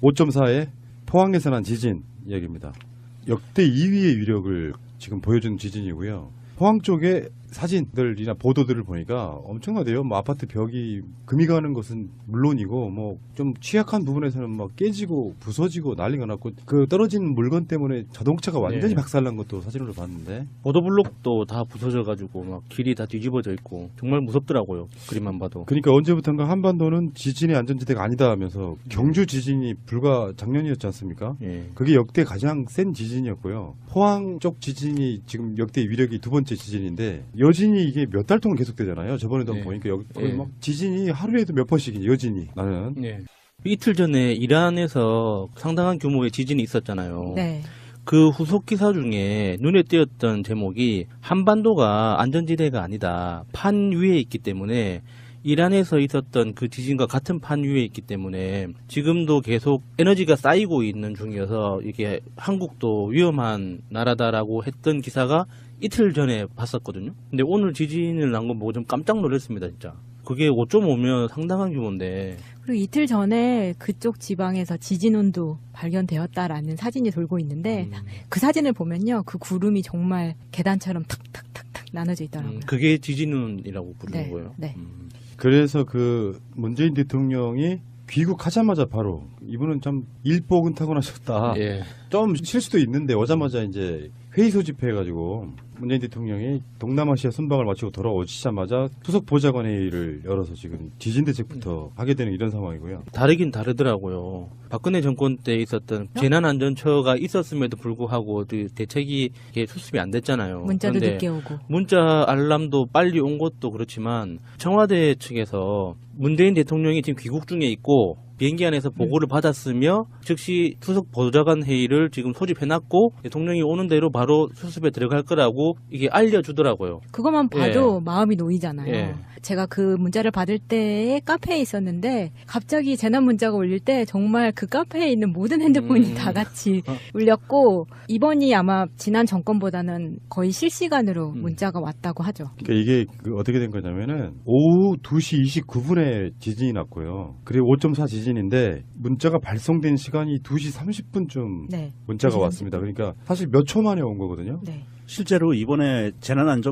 5.4의 포항에서 난 지진 이야기입니다. 역대 2위의 위력을 지금 보여준 지진이고요. 포항 쪽에 사진들이나 보도들을 보니까 엄청나대요. 뭐 아파트 벽이 금이 가는 것은 물론이고 뭐 좀 취약한 부분에서는 막 깨지고 부서지고 난리가 났고 그 떨어진 물건 때문에 자동차가 완전히 박살난 것도 사진으로 봤는데 보도블록도 다 부서져가지고 막 길이 다 뒤집어져 있고 정말 무섭더라고요. 그림만 봐도. 그러니까 언제부턴가 한반도는 지진의 안전지대가 아니다 하면서 경주 지진이 불과 작년이었지 않습니까? 예. 그게 역대 가장 센 지진이었고요. 포항 쪽 지진이 지금 역대 위력이 두 번째 지진인데 여진이 이게 몇 달 동안 계속되잖아요. 저번에도 예. 보니까 여기 예. 막 지진이 하루에도 몇 번씩 여진이 나는. 예. 이틀 전에 이란에서 상당한 규모의 지진이 있었잖아요. 네. 그 후속 기사 중에 눈에 띄었던 제목이 한반도가 안전지대가 아니다. 판 위에 있기 때문에 이란에서 있었던 그 지진과 같은 판 위에 있기 때문에 지금도 계속 에너지가 쌓이고 있는 중이어서 이게 한국도 위험한 나라다라고 했던 기사가 이틀 전에 봤었거든요. 근데 오늘 지진을 난 거 보고 좀 깜짝 놀랐습니다, 진짜. 그게 5.5면 상당한 규모인데. 그리고 이틀 전에 그쪽 지방에서 지진운도 발견되었다라는 사진이 돌고 있는데 그 사진을 보면요. 그 구름이 정말 계단처럼 탁탁탁탁 나눠져 있더라고요. 그게 지진운이라고 부르는 네, 거예요. 네. 그래서 그 문재인 대통령이 귀국하자마자 바로 이분은 참 일복은 타고나셨다. 예. 좀 실수도 있는데 오자마자 이제 회의 소집해가지고 문재인 대통령이 동남아시아 순방을 마치고 돌아오시자마자 수석 보좌관 회의를 열어서 지금 지진 대책부터 하게 되는 이런 상황이고요. 다르긴 다르더라고요. 박근혜 정권 때 있었던 재난안전처가 있었음에도 불구하고 그 대책이 이게 수습이 안 됐잖아요. 문자도 그런데 늦게 오고. 문자 알람도 빨리 온 것도 그렇지만 청와대 측에서 문재인 대통령이 지금 귀국 중에 있고 비행기 안에서 보고를 받았으며 즉시 수석 보좌관 회의를 지금 소집해놨고 대통령이 오는 대로 바로 수습에 들어갈 거라고 이게 알려주더라고요. 그것만 봐도 마음이 놓이잖아요. 예. 제가 그 문자를 받을 때에 카페에 있었는데 갑자기 재난 문자가 울릴 때 정말 그 카페에 있는 모든 핸드폰이 다 같이 울렸고 이번이 아마 지난 정권보다는 거의 실시간으로 문자가 왔다고 하죠. 그러니까 이게 어떻게 된 거냐면은 오후 2시 29분에 지진이 났고요. 그리고 5.4 지진인데 문자가 발송된 시간이 2시 30분쯤 네. 문자가 2시 왔습니다. 그러니까 사실 몇 초 만에 온 거거든요. 네. 실제로 이번에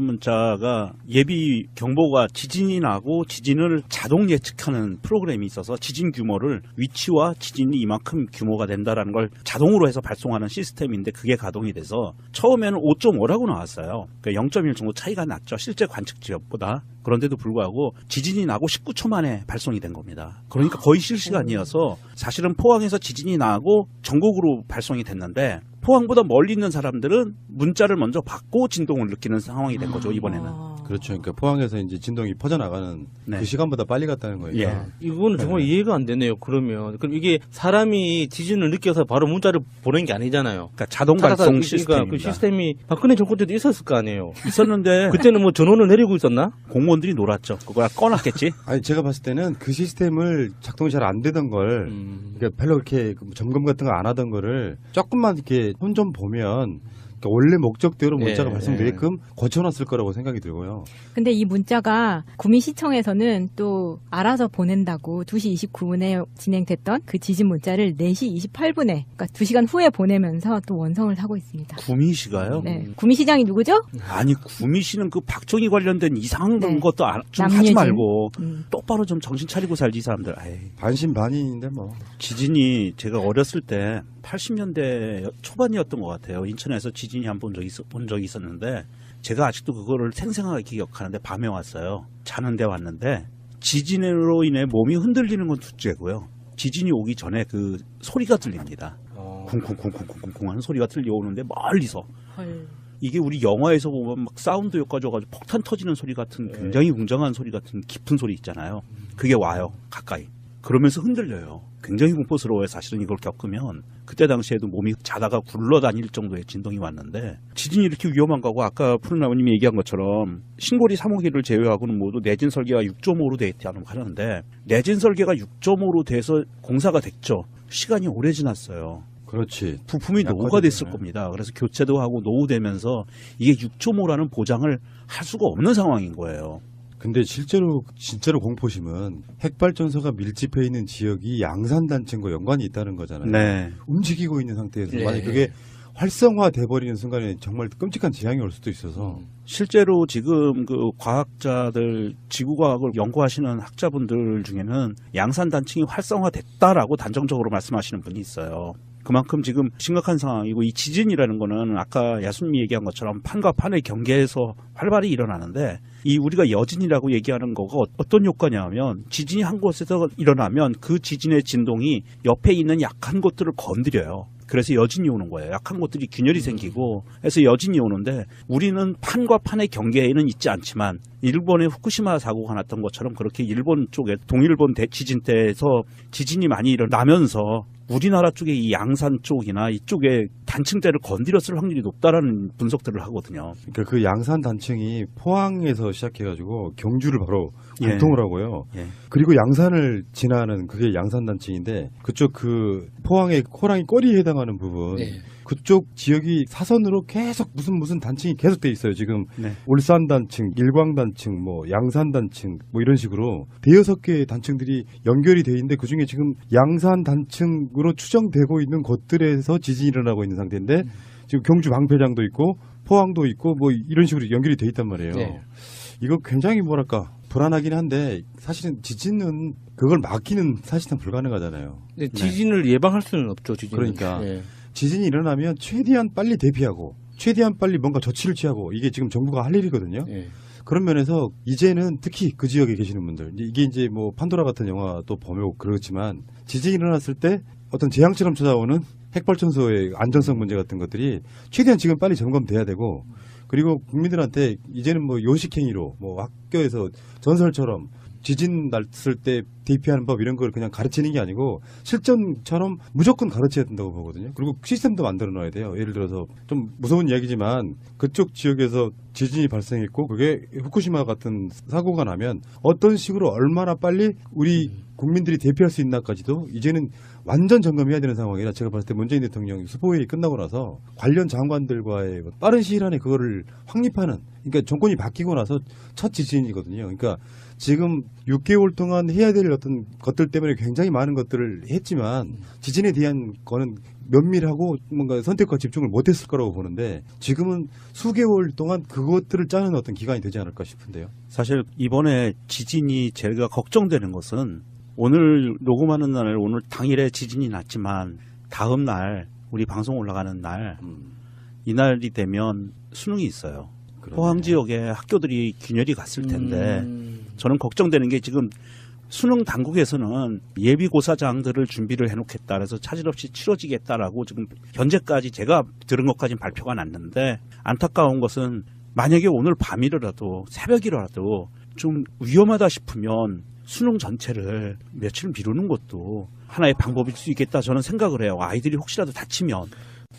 재난안전문자가 예비 경보가 지진이 나고 지진을 자동 예측하는 프로그램이 있어서 지진 규모를 위치와 지진이 이만큼 규모가 된다라는 걸 자동으로 해서 발송하는 시스템인데 그게 가동이 돼서 처음에는 5.5라고 나왔어요. 그러니까 0.1 정도 차이가 났죠. 실제 관측 지역보다. 그런데도 불구하고 지진이 나고 19초 만에 발송이 된 겁니다. 그러니까 거의 실시간이어서 사실은 포항에서 지진이 나고 전국으로 발송이 됐는데 포항보다 멀리 있는 사람들은 문자를 먼저 받고 진동을 느끼는 상황이 된 거죠, 이번에는. 그렇죠. 그러니까 포항에서 이제 진동이 퍼져나가는 네. 그 시간보다 빨리 갔다는 거예요. 예. 이거는 정말 이해가 안 되네요. 그럼 이게 사람이 지진을 느껴서 바로 문자를 보낸 게 아니잖아요. 그러니까 자동 발송 시스템입니다. 그 시스템이 박근혜 정권 때도 있었을 거 아니에요. 있었는데 그때는 뭐 전원을 내리고 있었나? 공무원들이 놀았죠. 그걸 꺼놨겠지. 아니 제가 봤을 때는 그 시스템을 작동이 잘 안 되던 걸 그러니까 별로 그렇게 점검 같은 거 안 하던 거를 조금만 이렇게 손 좀 보면 그러니까 원래 목적대로 문자가 발송되게끔 고쳐놨을 거라고 생각이 들고요. 근데 이 문자가 구미시청에서는 또 알아서 보낸다고 2시 29분에 진행됐던 그 지진 문자를 4시 28분에 그러니까 2시간 후에 보내면서 또 원성을 하고 있습니다. 구미시가요? 네. 구미시장이 누구죠? 아니 구미시는 그 박정희 관련된 이상한 네. 것도 좀 하지 남유진. 말고 똑바로 좀 정신 차리고 살지 이 사람들. 에이. 반신반의인데 뭐. 지진이 제가 어렸을 때 80년대 초반이었던 것 같아요. 인천에서 지진이 한 번 본 적이 있었는데 제가 아직도 그거를 생생하게 기억하는데 밤에 왔어요. 자는데 왔는데 지진으로 인해 몸이 흔들리는 건 둘째고요. 지진이 오기 전에 그 소리가 들립니다. 쿵쿵쿵쿵쿵쿵 하는 소리가 들려오는데 멀리서. 헐. 이게 우리 영화에서 보면 막 사운드 효과 줘가지고 폭탄 터지는 소리 같은 굉장히 웅장한 소리 같은 깊은 소리 있잖아요. 그게 와요. 가까이. 그러면서 흔들려요. 굉장히 공포스러워요. 사실은 이걸 겪으면. 그때 당시에도 몸이 자다가 굴러다닐 정도의 진동이 왔는데 지진이 이렇게 위험한 거고 아까 푸른나무님이 얘기한 것처럼 신고리 3호기를 제외하고는 모두 내진 설계가 6.5로 돼 있다고 하는데 내진 설계가 6.5로 돼서 공사가 됐죠. 시간이 오래 지났어요. 그렇지. 부품이 노후가 됐을 겁니다. 그래서 교체도 하고 노후되면서 이게 6.5라는 보장을 할 수가 없는 상황인 거예요. 근데 실제로 진짜로 공포심은 핵발전소가 밀집해 있는 지역이 양산단층과 연관이 있다는 거잖아요. 네. 움직이고 있는 상태에서 네. 만약 그게 활성화돼 버리는 순간에 정말 끔찍한 재앙이 올 수도 있어서 실제로 지금 그 과학자들 지구과학을 연구하시는 학자분들 중에는 양산 단층이 활성화됐다라고 단정적으로 말씀하시는 분이 있어요. 그만큼 지금 심각한 상황이고 이 지진이라는 거는 아까 야순미 얘기한 것처럼 판과 판의 경계에서 활발히 일어나는데 이 우리가 여진이라고 얘기하는 거가 어떤 효과냐 하면 지진이 한 곳에서 일어나면 그 지진의 진동이 옆에 있는 약한 곳들을 건드려요. 그래서 여진이 오는 거예요. 약한 곳들이 균열이 생기고 해서 여진이 오는데 우리는 판과 판의 경계에는 있지 않지만 일본의 후쿠시마 사고가 났던 것처럼 그렇게 일본 쪽에 동일본 지진 때에서 지진이 많이 일어나면서 우리나라 쪽에 이 양산 쪽이나 이쪽에 단층대를 건드렸을 확률이 높다라는 분석들을 하거든요. 그러니까 그 양산 단층이 포항에서 시작해가지고 경주를 바로 예. 관통을 하고요. 예. 그리고 양산을 지나는 그게 양산 단층인데 그쪽 그 포항의 호랑이 꼬리에 해당하는 부분 네. 그쪽 지역이 사선으로 계속 무슨 단층이 계속 돼 있어요. 지금 네. 울산 단층, 일광 단층, 뭐 양산 단층 뭐 이런 식으로 대여섯 개의 단층들이 연결이 돼 있는데 그 중에 지금 양산 단층으로 추정되고 있는 곳들에서 지진이 일어나고 있는 상태인데 지금 경주 방패장도 있고 포항도 있고 뭐 이런 식으로 연결이 돼 있단 말이에요. 네. 이거 굉장히 뭐랄까 불안하긴 한데 사실은 지진은 그걸 막기는 사실상 불가능하잖아요. 근데 지진을 예방할 수는 없죠. 지진은. 그러니까. 네. 지진이 일어나면 최대한 빨리 대피하고 최대한 빨리 뭔가 조치를 취하고 이게 지금 정부가 할 일이거든요. 네. 그런 면에서 이제는 특히 그 지역에 계시는 분들 이게 이제 뭐 판도라 같은 영화도 보면 그렇지만 지진이 일어났을 때 어떤 재앙처럼 찾아오는 핵발전소의 안전성 문제 같은 것들이 최대한 지금 빨리 점검돼야 되고 그리고 국민들한테 이제는 뭐 요식행위로 뭐 학교에서 전설처럼 지진 났을 때 대피하는 법 이런 걸 그냥 가르치는 게 아니고 실전처럼 무조건 가르쳐야 된다고 보거든요. 그리고 시스템도 만들어 놔야 돼요. 예를 들어서 좀 무서운 이야기지만 그쪽 지역에서 지진이 발생했고 그게 후쿠시마 같은 사고가 나면 어떤 식으로 얼마나 빨리 우리 국민들이 대피할 수 있나까지도 이제는 완전 점검해야 되는 상황이라 제가 봤을 때 문재인 대통령이 수보회의 끝나고 나서 관련 장관들과의 빠른 시일 안에 그거를 확립하는 그러니까 정권이 바뀌고 나서 첫 지진이거든요. 그러니까 지금 6개월 동안 해야 될 어떤 것들 때문에 굉장히 많은 것들을 했지만 지진에 대한 거는 면밀하고 뭔가 선택과 집중을 못했을 거라고 보는데 지금은 수개월 동안 그것들을 짜는 어떤 기간이 되지 않을까 싶은데요. 사실 이번에 지진이 제가 걱정되는 것은 오늘 녹음하는 날 오늘 당일에 지진이 났지만 다음 날 우리 방송 올라가는 날 이날이 되면 수능이 있어요. 그러네. 포항 지역에 학교들이 균열이 갔을 텐데 저는 걱정되는 게 지금 수능 당국에서는 예비고사장들을 준비를 해놓겠다 그래서 차질 없이 치러지겠다라고 지금 현재까지 제가 들은 것까지는 발표가 났는데 안타까운 것은 만약에 오늘 밤이라도 새벽이라도 좀 위험하다 싶으면 수능 전체를 며칠 미루는 것도 하나의 방법일 수 있겠다 저는 생각을 해요. 아이들이 혹시라도 다치면.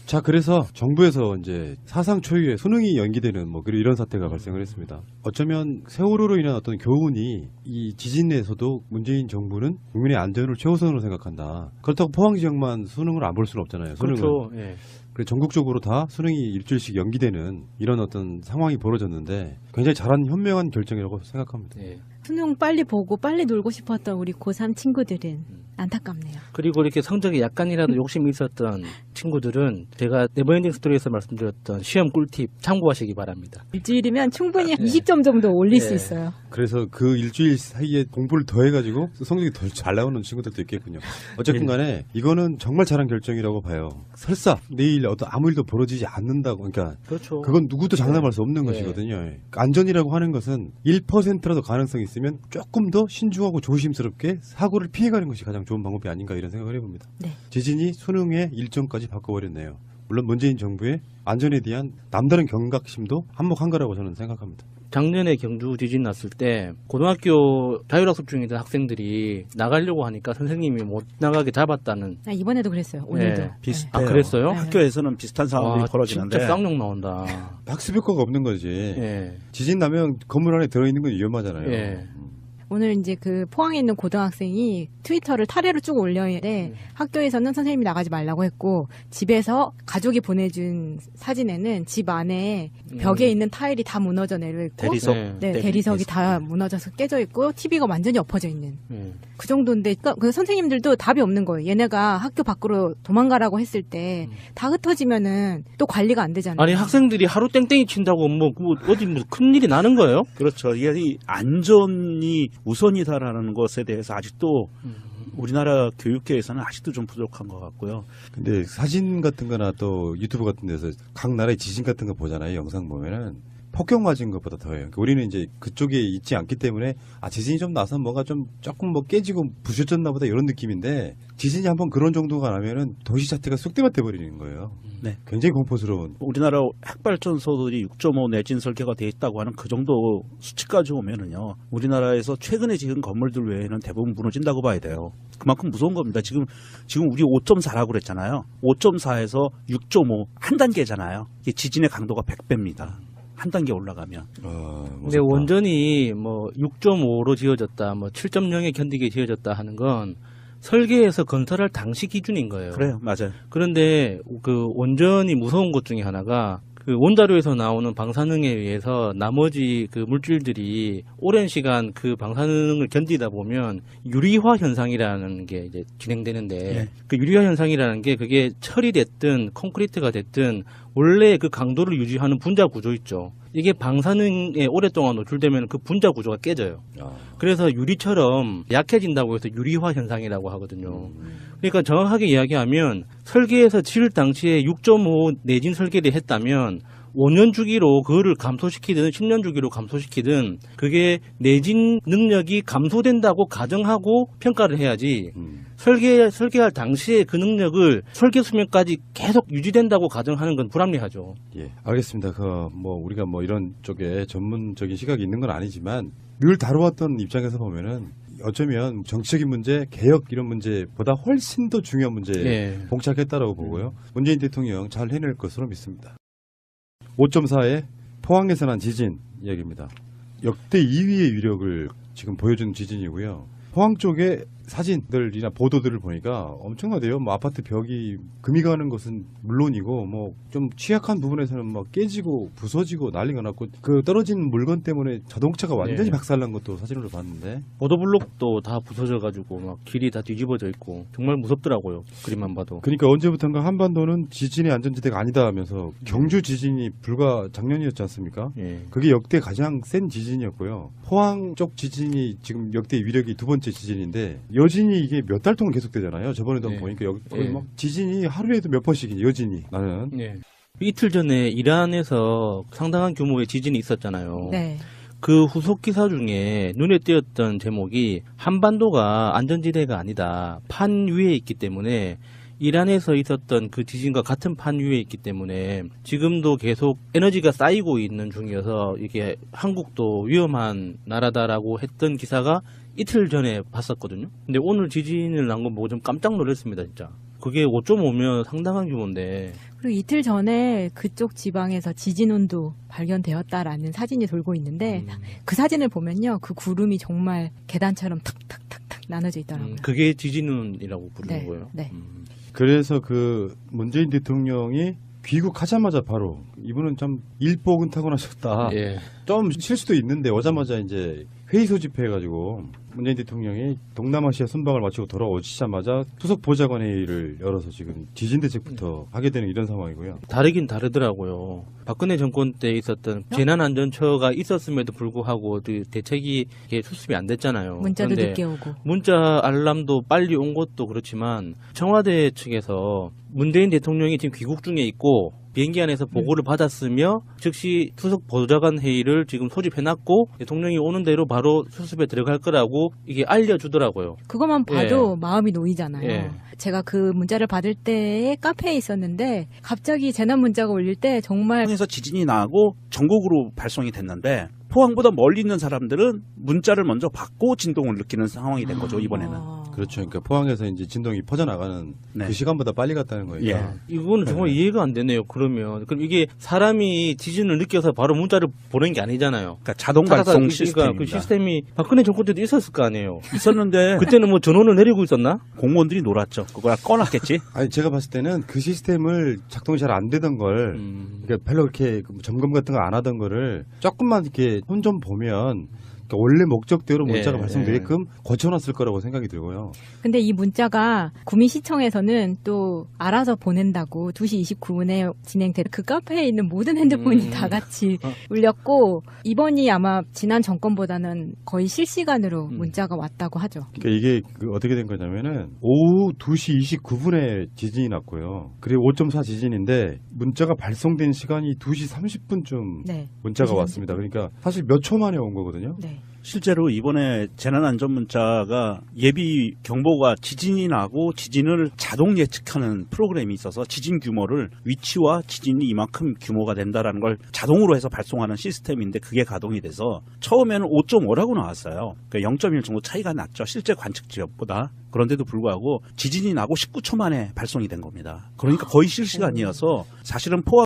자, 그래서 정부에서 이제 사상 초유의 수능이 연기되는 뭐 이런 사태가 발생을 했습니다. 어쩌면 세월호로 인한 어떤 교훈이 이 지진에서도 문재인 정부는 국민의 안전을 최우선으로 생각한다. 그렇다고 포항 지역만 수능을 안 볼 수는 없잖아요. 수능은. 그렇죠. 예. 그래서 전국적으로 다 수능이 일주일씩 연기되는 이런 어떤 상황이 벌어졌는데 굉장히 잘한 현명한 결정이라고 생각합니다. 예. 수능 빨리 보고 빨리 놀고 싶었던 우리 고3 친구들은 안타깝네요. 그리고 이렇게 성적에 약간이라도 욕심이 있었던 친구들은 제가 네버엔딩 스토리에서 말씀드렸던 시험 꿀팁 참고하시기 바랍니다. 일주일이면 충분히 20점 정도 올릴 수 네. 있어요. 그래서 그 일주일 사이에 공부를 더 해가지고 성적이 더 잘 나오는 친구들도 있겠군요. 어쨌든 간에 이거는 정말 잘한 결정이라고 봐요. 설사 내일 어떤 아무 일도 벌어지지 않는다고 그러니까 그렇죠. 그건 누구도 장담할 수 없는 네. 것이거든요. 안전이라고 하는 것은 1%라도 가능성이 있으면 조금 더 신중하고 조심스럽게 사고를 피해가는 것이 가장 좋은 방법이 아닌가 이런 생각을 해봅니다. 네. 지진이 수능의 일정까지 바꿔버렸네요. 물론 문재인 정부의 안전에 대한 남다른 경각심도 한몫한 거라고 저는 생각합니다. 작년에 경주 지진 났을 때 고등학교 자율학습 중이던 학생들이 나가려고 하니까 선생님이 못 나가게 잡았다는. 이번에도 그랬어요. 오늘도. 네. 비슷해요. 아, 그랬어요? 네. 학교에서는 비슷한 상황이 와, 벌어지는데 진짜 쌍욕 나온다. 학습 효과가 없는 거지. 예. 지진 나면 건물 안에 들어있는 건 위험하잖아요. 예. 오늘 이제 그 포항에 있는 고등학생이 트위터를 타례로 쭉 올려는데 학교에서는 선생님이 나가지 말라고 했고 집에서 가족이 보내준 사진에는 집 안에 벽에 있는 타일이 다 무너져 내려 있고 대리석, 네, 대리석이 다 무너져서 깨져 있고 TV가 완전히 엎어져 있는 그 정도인데 그 선생님들도 답이 없는 거예요. 얘네가 학교 밖으로 도망가라고 했을 때 다 흩어지면은 또 관리가 안 되잖아요. 아니 학생들이 하루 땡땡이 친다고 뭐 어디 뭐 큰일이 나는 거예요? 그렇죠. 이게 이 안전이 우선이다라는 것에 대해서 아직도 우리나라 교육계에서는 아직도 좀 부족한 것 같고요. 근데 사진 같은 거나 또 유튜브 같은 데서 각 나라의 지진 같은 거 보잖아요. 영상 보면은 폭격 맞은 것보다 더해요. 그러니까 우리는 이제 그쪽에 있지 않기 때문에 지진이 좀 나서 뭔가 좀 조금 뭐 깨지고 부셔졌나 보다 이런 느낌인데 지진이 한번 그런 정도가 나면은 도시 자체가 쑥대밭 돼버리는 거예요. 네. 굉장히 공포스러운. 우리나라 핵발전소들이 6.5 내진 설계가 돼 있다고 하는 그 정도 수치까지 오면은요, 우리나라에서 최근에 지은 건물들 외에는 대부분 무너진다고 봐야 돼요. 그만큼 무서운 겁니다. 지금 우리 5.4라고 그랬잖아요. 5.4에서 6.5 한 단계잖아요. 이게 지진의 강도가 100배입니다. 한 단계 올라가면. 근데 원전이 뭐 6.5로 지어졌다, 뭐 7.0에 견디게 지어졌다 하는 건 설계에서 건설할 당시 기준인 거예요. 그래요, 맞아요. 그런데 그 원전이 무서운 것 중에 하나가 그 원자로에서 나오는 방사능에 의해서 나머지 그 물질들이 오랜 시간 그 방사능을 견디다 보면 유리화 현상이라는 게 이제 진행되는데 네. 그 유리화 현상이라는 게 그게 철이 됐든 콘크리트가 됐든 원래 그 강도를 유지하는 분자 구조 있죠. 이게 방사능에 오랫동안 노출되면 그 분자 구조가 깨져요. 그래서 유리처럼 약해진다고 해서 유리화 현상이라고 하거든요. 그러니까 정확하게 이야기하면 설계에서 지을 당시에 6.5 내진 설계를 했다면 5년 주기로 그거를 감소시키든 10년 주기로 감소시키든 그게 내진 능력이 감소된다고 가정하고 평가를 해야지 설계할 당시에 그 능력을 설계 수명까지 계속 유지된다고 가정하는 건 불합리하죠. 예, 알겠습니다. 우리가 이런 쪽에 전문적인 시각이 있는 건 아니지만 늘 다루었던 입장에서 보면은 어쩌면 정치적인 문제, 개혁 이런 문제보다 훨씬 더 중요한 문제에 봉착했다라고 보고요. 문재인 대통령 잘 해낼 것으로 믿습니다. 5.4의 포항에서 난 지진 이야기입니다. 역대 2위의 위력을 지금 보여준 지진이고요. 포항 쪽에 사진들이나 보도들을 보니까 엄청나대요. 아파트 벽이 금이 가는 것은 물론이고 좀 취약한 부분에서는 깨지고 부서지고 난리가 났고 그 떨어진 물건 때문에 자동차가 완전히 박살난 것도 사진으로 봤는데 보도블록도 다 부서져가지고 막 길이 다 뒤집어져 있고 정말 무섭더라고요. 그림만 봐도. 그러니까 언제부턴가 한반도는 지진의 안전지대가 아니다 하면서 경주 지진이 불과 작년이었지 않습니까? 그게 역대 가장 센 지진이었고요. 포항 쪽 지진이 지금 역대 위력이 두 번째 지진인데 여진이 이게 몇 달 동안 계속되잖아요. 저번에도 보니까 거의 막 지진이 하루에도 몇 번씩 여진이 나는. 이틀 전에 이란에서 상당한 규모의 지진이 있었잖아요. 네. 그 후속 기사 중에 눈에 띄었던 제목이 한반도가 안전지대가 아니다. 판 위에 있기 때문에 이란에서 있었던 그 지진과 같은 판 위에 있기 때문에 지금도 계속 에너지가 쌓이고 있는 중이어서 이게 한국도 위험한 나라다라고 했던 기사가 이틀 전에 봤었거든요. 근데 오늘 지진을 난 거 보고 좀 깜짝 놀랐습니다, 진짜. 그게 5.5면 상당한 규모인데. 그리고 이틀 전에 그쪽 지방에서 지진운도 발견되었다라는 사진이 돌고 있는데 그 사진을 보면요. 그 구름이 정말 계단처럼 탁탁탁탁 나눠져 있더라고요. 그게 지진운이라고 부르는 거예요. 네. 그래서 그 문재인 대통령이 귀국하자마자 바로 이분은 참 일복은 타고나셨다. 좀 실수도 있는데 오자마자 이제 회의 소집해가지고 문재인 대통령이 동남아시아 순방을 마치고 돌아오시자마자 수석 보좌관 회의를 열어서 지금 지진 대책부터 하게 되는 이런 상황이고요. 다르긴 다르더라고요. 박근혜 정권 때 있었던 재난안전처가 있었음에도 불구하고 그 대책이 수습이 안 됐잖아요. 문자도 늦게 오고. 문자 알람도 빨리 온 것도 그렇지만 청와대 측에서 문재인 대통령이 지금 귀국 중에 있고 비행기 안에서 보고를 받았으며 즉시 수석 보좌관 회의를 지금 소집해놨고 대통령이 오는 대로 바로 수습에 들어갈 거라고 이게 알려주더라고요. 그것만 봐도 마음이 놓이잖아요. 제가 그 문자를 받을 때에 카페에 있었는데 갑자기 재난 문자가 울릴 때 정말 포항에서 지진이 나고 전국으로 발송이 됐는데 포항보다 멀리 있는 사람들은 문자를 먼저 받고 진동을 느끼는 상황이 된 거죠, 이번에는. 그렇죠. 그러니까 포항에서 이제 진동이 퍼져나가는 네. 그 시간보다 빨리 갔다는 거니까. 예. 이거는 정말 이해가 안 되네요. 그러면 그럼 이게 사람이 지진을 느껴서 바로 문자를 보낸 게 아니잖아요. 그러니까 자동 타다다 발송 그러니까 시스템입니다. 그 시스템이 박근혜 정권 때도 있었을 거 아니에요. 있었는데 그때는 뭐 전원을 내리고 있었나? 공무원들이 놀았죠. 그걸 꺼놨겠지. 아니 제가 봤을 때는 그 시스템을 작동이 잘 안 되던 걸 그러니까 별로 그렇게 점검 같은 거 안 하던 거를 조금만 이렇게 손 좀 보면 그러니까 원래 목적대로 문자가 예, 발송되게끔 거쳐놨을 거라고 생각이 들고요. 근데 이 문자가 구미시청에서는 또 알아서 보낸다고 2시 29분에 진행된 그 카페에 있는 모든 핸드폰이 다 같이 울렸고 이번이 아마 지난 정권보다는 거의 실시간으로 문자가 왔다고 하죠. 그러니까 이게 어떻게 된 거냐면은 오후 2시 29분에 지진이 났고요. 그리고 5.4 지진인데 문자가 발송된 시간이 2시 30분쯤 네. 문자가 2시 왔습니다. 그러니까 사실 몇 초 만에 온 거거든요. 네. 실제로 이번에 재난안전문자가 예비 경보가 지진이 나고 지진을 자동 예측하는 프로그램이 있어서 지진 규모를 위치와 지진이 이만큼 규모가 된다라는 걸 자동으로 해서 발송하는 시스템인데 그게 가동이 돼서 처음에는 5.5라고 나왔어요. 그러니까 0.1 정도 차이가 났죠. 실제 관측 지역보다. 그런데도 불구하고 지진이 나고 19초 만에 발송이 된 겁니다. 그러니까 거의 실시간이어서 사실은 포함